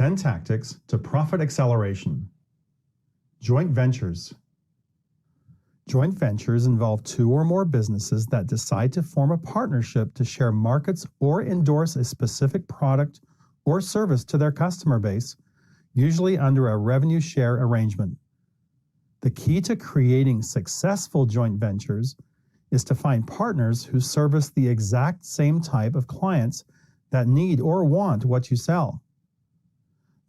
10 Tactics to Profit Acceleration. Joint ventures. Joint ventures involve two or more businesses that decide to form a partnership to share markets or endorse a specific product or service to their customer base, usually under a revenue share arrangement. The key to creating successful joint ventures is to find partners who service the exact same type of clients that need or want what you sell.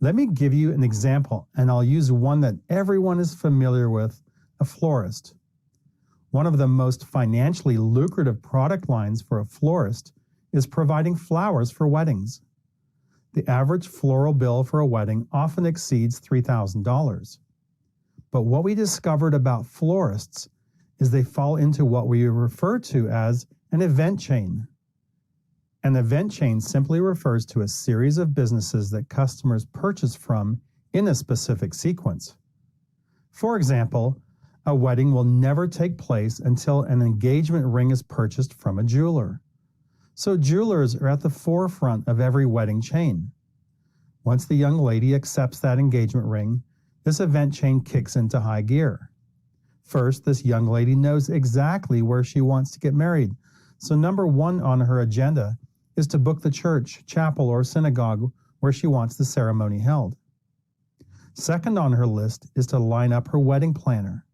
Let me give you an example, and I'll use one that everyone is familiar with, a florist. One of the most financially lucrative product lines for a florist is providing flowers for weddings. The average floral bill for a wedding often exceeds $3,000. But what we discovered about florists is they fall into what we refer to as an event chain. An event chain simply refers to a series of businesses that customers purchase from in a specific sequence. For example, a wedding will never take place until an engagement ring is purchased from a jeweler. So jewelers are at the forefront of every wedding chain. Once the young lady accepts that engagement ring, this event chain kicks into high gear. First, this young lady knows exactly where she wants to get married, so number one on her agenda is to book the church, chapel, or synagogue where she wants the ceremony held. Second on her list is to line up her wedding planner.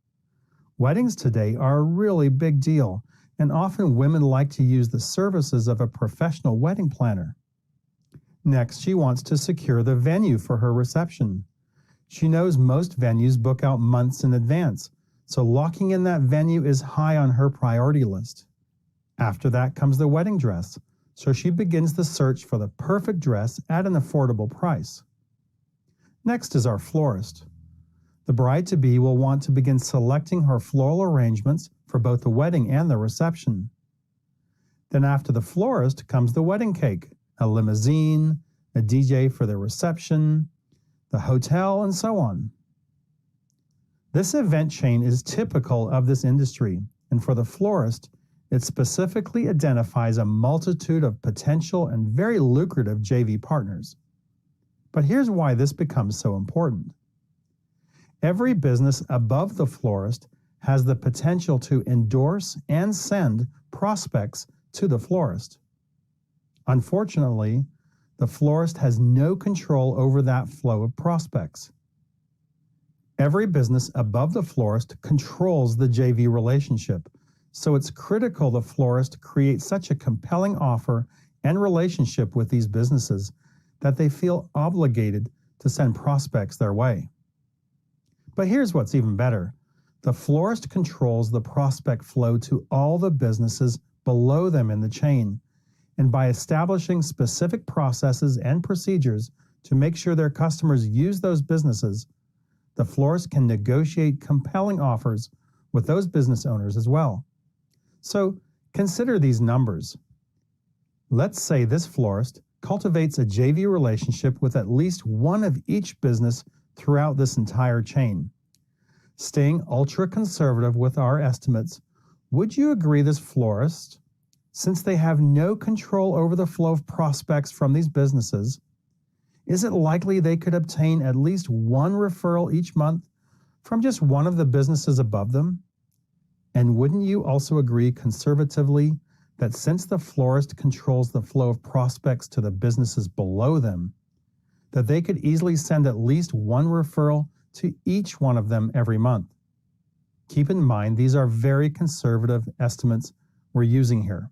Weddings today are a really big deal, and often women like to use the services of a professional wedding planner. Next, she wants to secure the venue for her reception. She knows most venues book out months in advance, so locking in that venue is high on her priority list. After that comes the wedding dress, so she begins the search for the perfect dress at an affordable price. Next is our florist. The bride-to-be will want to begin selecting her floral arrangements for both the wedding and the reception. Then after the florist comes the wedding cake, a limousine, a DJ for the reception, the hotel, and so on. This event chain is typical of this industry, and for the florist, it specifically identifies a multitude of potential and very lucrative JV partners. But here's why this becomes so important. Every business above the florist has the potential to endorse and send prospects to the florist. Unfortunately, the florist has no control over that flow of prospects. Every business above the florist controls the JV relationship, so it's critical the florist create such a compelling offer and relationship with these businesses that they feel obligated to send prospects their way. But here's what's even better. The florist controls the prospect flow to all the businesses below them in the chain, and by establishing specific processes and procedures to make sure their customers use those businesses, the florist can negotiate compelling offers with those business owners as well. So consider these numbers. Let's say this florist cultivates a JV relationship with at least one of each business throughout this entire chain. Staying ultra-conservative with our estimates, would you agree this florist, since they have no control over the flow of prospects from these businesses, is it likely they could obtain at least one referral each month from just one of the businesses above them? And wouldn't you also agree conservatively that since the florist controls the flow of prospects to the businesses below them, that they could easily send at least one referral to each one of them every month? Keep in mind, these are very conservative estimates we're using here.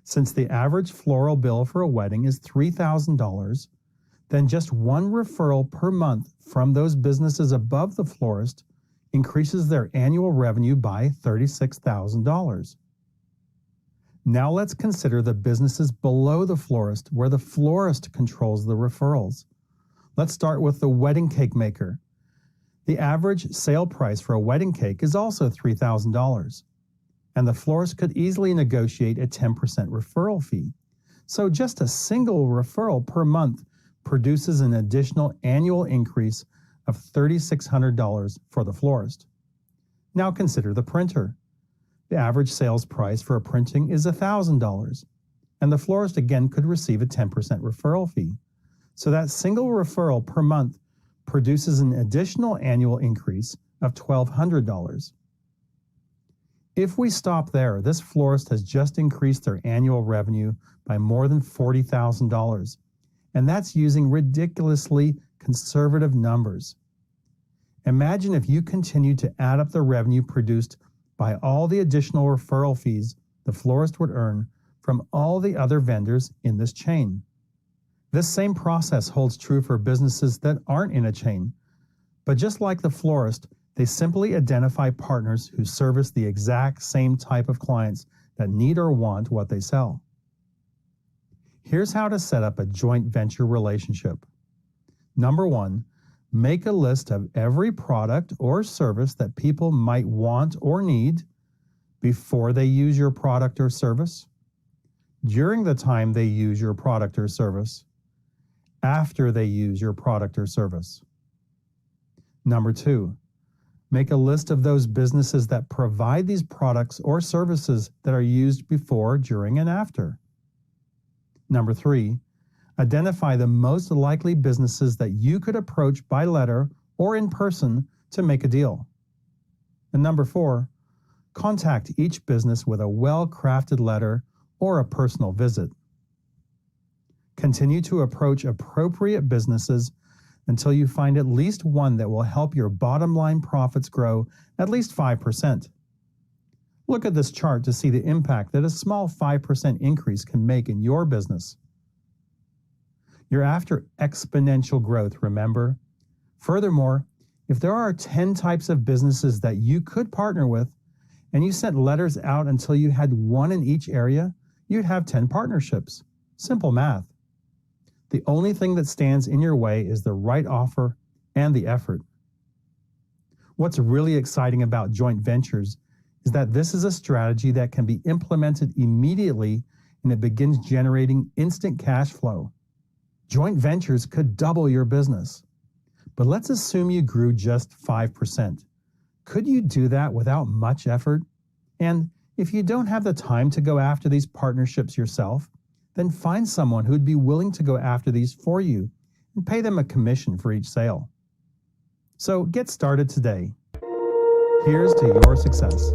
Since the average floral bill for a wedding is $3,000, then just one referral per month from those businesses above the florist increases their annual revenue by $36,000. Now let's consider the businesses below the florist where the florist controls the referrals. Let's start with the wedding cake maker. The average sale price for a wedding cake is also $3,000, and the florist could easily negotiate a 10% referral fee. So just a single referral per month produces an additional annual increase of $3,600 for the florist. Now consider the printer. The average sales price for a printing is $1,000, and the florist again could receive a 10% referral fee. So that single referral per month produces an additional annual increase of $1,200. If we stop there, this florist has just increased their annual revenue by more than $40,000, and that's using ridiculously conservative numbers. Imagine if you continue to add up the revenue produced by all the additional referral fees the florist would earn from all the other vendors in this chain. This same process holds true for businesses that aren't in a chain, but just like the florist, they simply identify partners who service the exact same type of clients that need or want what they sell. Here's how to set up a joint venture relationship. Number 1, make a list of every product or service that people might want or need before they use your product or service, during the time they use your product or service, after they use your product or service. Number 2, make a list of those businesses that provide these products or services that are used before, during, and after. Number 3, identify the most likely businesses that you could approach by letter or in person to make a deal. And number 4, contact each business with a well-crafted letter or a personal visit. Continue to approach appropriate businesses until you find at least one that will help your bottom line profits grow at least 5%. Look at this chart to see the impact that a small 5% increase can make in your business. You're after exponential growth, remember? Furthermore, if there are 10 types of businesses that you could partner with, and you sent letters out until you had one in each area, you'd have 10 partnerships. Simple math. The only thing that stands in your way is the right offer and the effort. What's really exciting about joint ventures is that this is a strategy that can be implemented immediately and it begins generating instant cash flow. Joint ventures could double your business. But let's assume you grew just 5%. Could you do that without much effort? And if you don't have the time to go after these partnerships yourself, then find someone who'd be willing to go after these for you and pay them a commission for each sale. So get started today. Here's to your success.